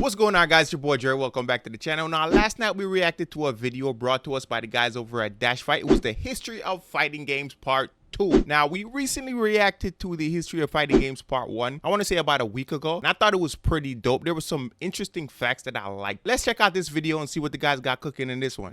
What's going on, guys? It's your boy Jerry. Welcome back to the channel. Now, last night we reacted to a video brought to us by the guys over at Dash Fight. It was the History of Fighting Games Part 2. Now, we recently reacted to the History of Fighting Games Part 1, I want to say about a week ago, and I thought it was pretty dope. There were some interesting facts that I liked. Let's check out this video and see what the guys got cooking in this one.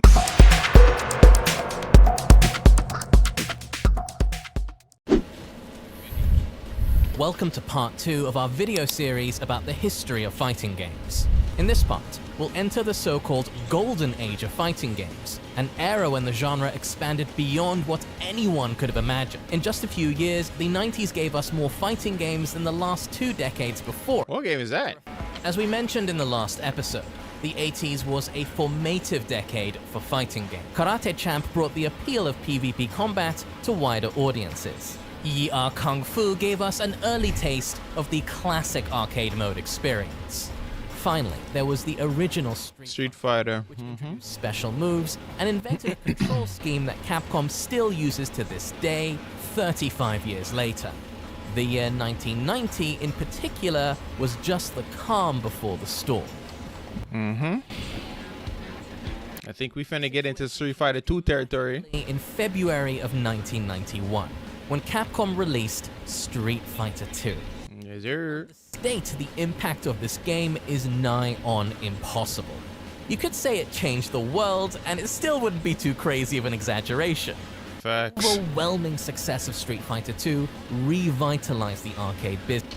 Welcome to part 2 of our video series about the history of fighting games. In this part, we'll enter the so-called golden age of fighting games, an era when the genre expanded beyond what anyone could have imagined. In just a few years, the 90s gave us more fighting games than the last 2 decades before. What game is that? As we mentioned in the last episode, the 80s was a formative decade for fighting games. Karate Champ brought the appeal of PvP combat to wider audiences. Yi Are Kung Fu gave us an early taste of the classic arcade mode experience. Finally, there was the original Street Fighter, which introduced special moves and invented a control scheme that Capcom still uses to this day, 35 years later. The year 1990, in particular, was just the calm before the storm. I think we finna get into Street Fighter 2 territory. In February of 1991, when Capcom released Street Fighter 2. Yes, sir. State the impact of this game is nigh on impossible. You could say it changed the world, and it still wouldn't be too crazy of an exaggeration. Facts. The overwhelming success of Street Fighter 2 revitalized the arcade business.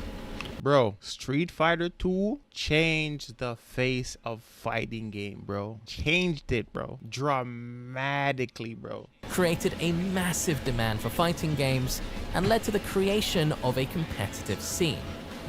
Bro, Street Fighter 2 changed the face of fighting game, bro. Changed it, bro. Dramatically, bro. Created a massive demand for fighting games and led to the creation of a competitive scene.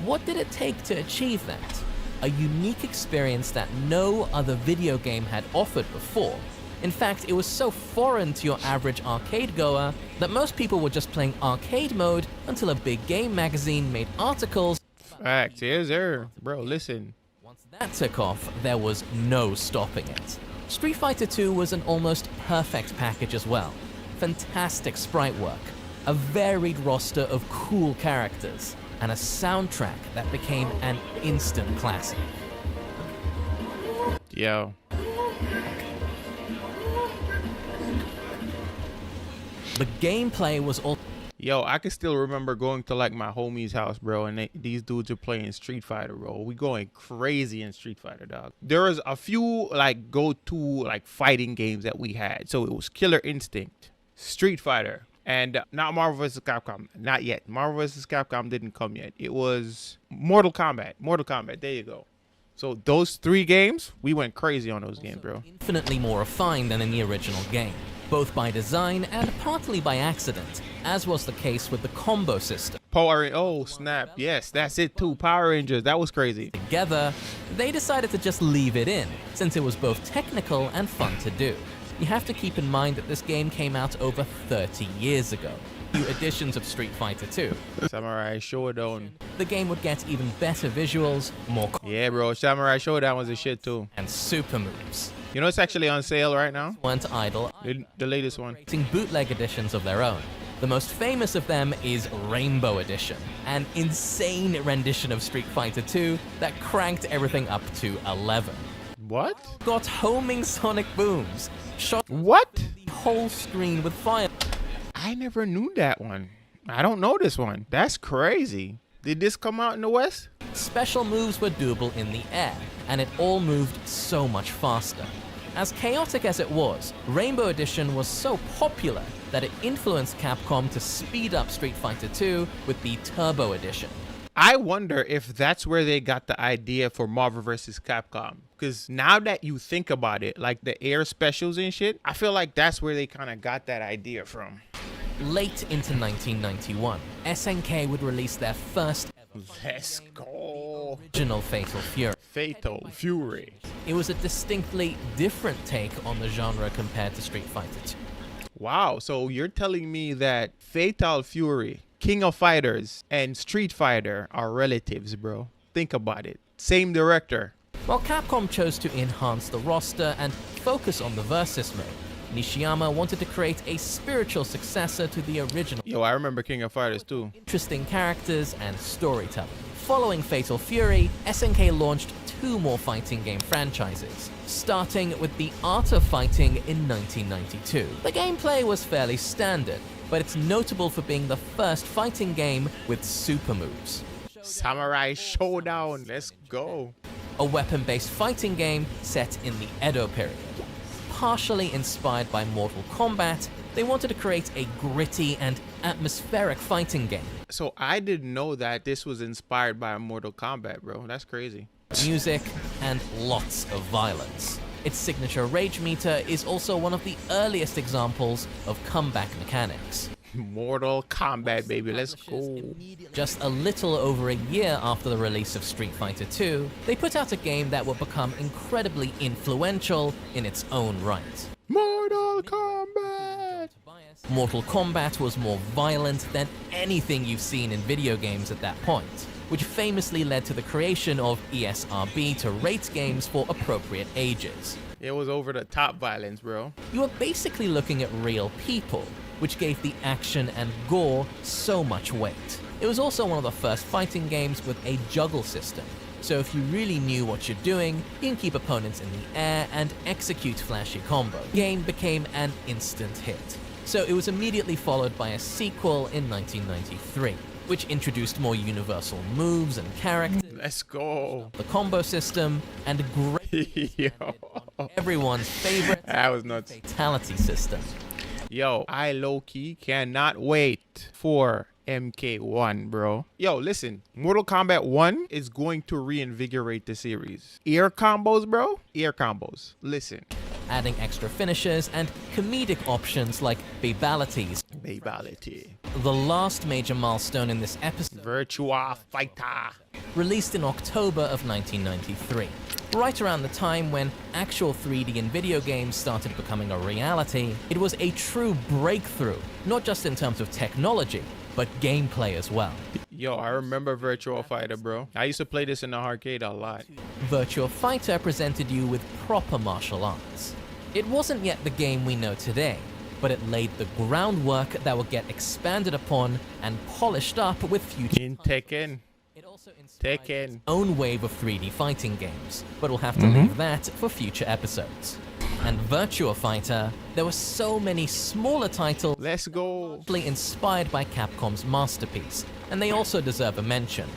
What did it take to achieve that? A unique experience that no other video game had offered before. In fact, it was so foreign to your average arcade goer that most people were just playing arcade mode until a big game magazine made articles. Facts, yes, sir. Bro, listen. Once that took off, there was no stopping it. Street Fighter 2 was an almost perfect package as well. Fantastic sprite work, a varied roster of cool characters, and a soundtrack that became an instant classic. Yo. The gameplay was all. Yo, I can still remember going to like my homie's house, bro, and these dudes are playing Street Fighter, bro. We going crazy in Street Fighter, dog. There was a few like go-to like fighting games that we had. So it was Killer Instinct, Street Fighter, and not Marvel vs. Capcom. Not yet. Marvel vs. Capcom didn't come yet. It was Mortal Kombat. Mortal Kombat. There you go. So those 3 games, we went crazy on those games, bro. Infinitely more refined than in the original game, both by design and partly by accident, as was the case with the combo system. Oh snap, yes, that's it too. Power Rangers, that was crazy. Together, they decided to just leave it in, since it was both technical and fun to do. You have to keep in mind that this game came out over 30 years ago. New editions of Street Fighter 2. Samurai Showdown. The game would get even better visuals, more yeah, bro, Samurai Showdown was a shit too. And super moves. You know it's actually on sale right now? Weren't idle. The latest one. Creating bootleg editions of their own. The most famous of them is Rainbow Edition, an insane rendition of Street Fighter 2 that cranked everything up to 11. What? Got homing sonic booms. Shot what? The whole screen with fire. I never knew that one. I don't know this one. That's crazy. Did this come out in the West? Special moves were doable in the air, and it all moved so much faster. As chaotic as it was, Rainbow Edition was so popular that it influenced Capcom to speed up Street Fighter 2 with the Turbo Edition. I wonder if that's where they got the idea for Marvel vs. Capcom. Because now that you think about it, like the air specials and shit, I feel like that's where they kind of got that idea from. Late into 1991, SNK would release their first ever Let's go. original Fatal Fury. Fatal Fury. It was a distinctly different take on the genre compared to Street Fighter 2. Wow, so you're telling me that Fatal Fury, King of Fighters, and Street Fighter are relatives, bro. Think about it. Same director. While Capcom chose to enhance the roster and focus on the Versus mode, Nishiyama wanted to create a spiritual successor to the original. Yo, I remember King of Fighters too. Interesting characters and storytelling. Following Fatal Fury, SNK launched 2 more fighting game franchises, starting with The Art of Fighting in 1992. The gameplay was fairly standard, but it's notable for being the first fighting game with super moves. Samurai Showdown, let's go. A weapon-based fighting game set in the Edo period. Partially inspired by Mortal Kombat, they wanted to create a gritty and atmospheric fighting game. So I didn't know that this was inspired by Mortal Kombat, bro. That's crazy. Music and lots of violence. Its signature rage meter is also one of the earliest examples of comeback mechanics. Mortal Kombat, baby, let's go. Just a little over a year after the release of Street Fighter II, they put out a game that would become incredibly influential in its own right. Mortal Kombat! Mortal Kombat was more violent than anything you've seen in video games at that point, which famously led to the creation of ESRB to rate games for appropriate ages. It was over the top violence, bro. You were basically looking at real people, which gave the action and gore so much weight. It was also one of the first fighting games with a juggle system, so if you really knew what you're doing, you can keep opponents in the air and execute flashy combos. The game became an instant hit, so it was immediately followed by a sequel in 1993, which introduced more universal moves and characters. Let's go. The combo system, and Yo. everyone's favorite That was nuts. fatality system. Yo, I low-key cannot wait for MK1, bro. Yo, listen, Mortal Kombat 1 is going to reinvigorate the series. Air combos, bro. Air combos. Listen. Adding extra finishes and comedic options like babalities. Babality. The last major milestone in this episode, Virtua Fighter. released in October of 1993. Right around the time when actual 3D in video games started becoming a reality, it was a true breakthrough, not just in terms of technology, but gameplay as well. Yo, I remember Virtua Fighter, bro. I used to play this in the arcade a lot. Virtua Fighter presented you with proper martial arts. It wasn't yet the game we know today, but it laid the groundwork that would get expanded upon and polished up with future. In Tekken. It also inspired Tekken. its own wave of 3D fighting games, but we'll have to leave that for future episodes. And Virtua Fighter, there were so many smaller titles Let's go. inspired by Capcom's masterpiece, and they also deserve a mention.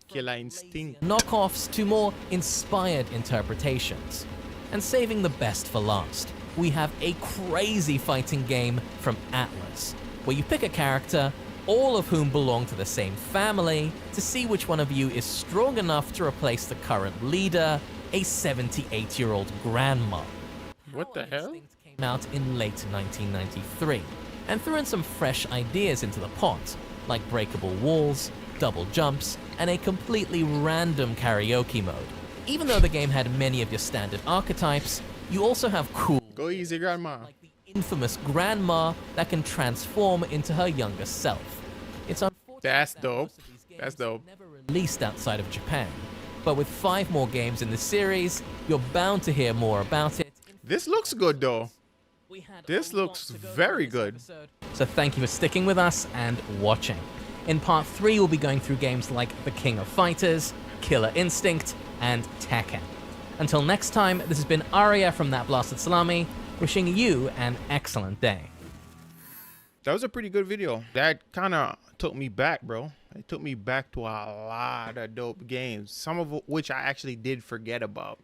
Killer Instinct. Knockoffs to more inspired interpretations. And saving the best for last, we have a crazy fighting game from Atlas, where you pick a character, all of whom belong to the same family, to see which one of you is strong enough to replace the current leader, a 78-year-old grandma. What the hell? Instinct came out in late 1993 and threw in some fresh ideas into the pot, like breakable walls, double jumps, and a completely random karaoke mode. Even though the game had many of your standard archetypes, you also have cool, Go easy, grandma. like the infamous grandma that can transform into her younger self. It's unfortunate That's that dope. most of these games That's dope. were never released outside of Japan. But with 5 more games in the series, you're bound to hear more about it. This looks good, though. We had This a lot looks to go very through this good. episode. So thank you for sticking with us and watching. In part 3, we'll be going through games like The King of Fighters, Killer Instinct, and Tekken. Until next time, this has been Arya from That Blasted Salami, wishing you an excellent day. That was a pretty good video. That kind of took me back, bro. It took me back to a lot of dope games, some of which I actually did forget about.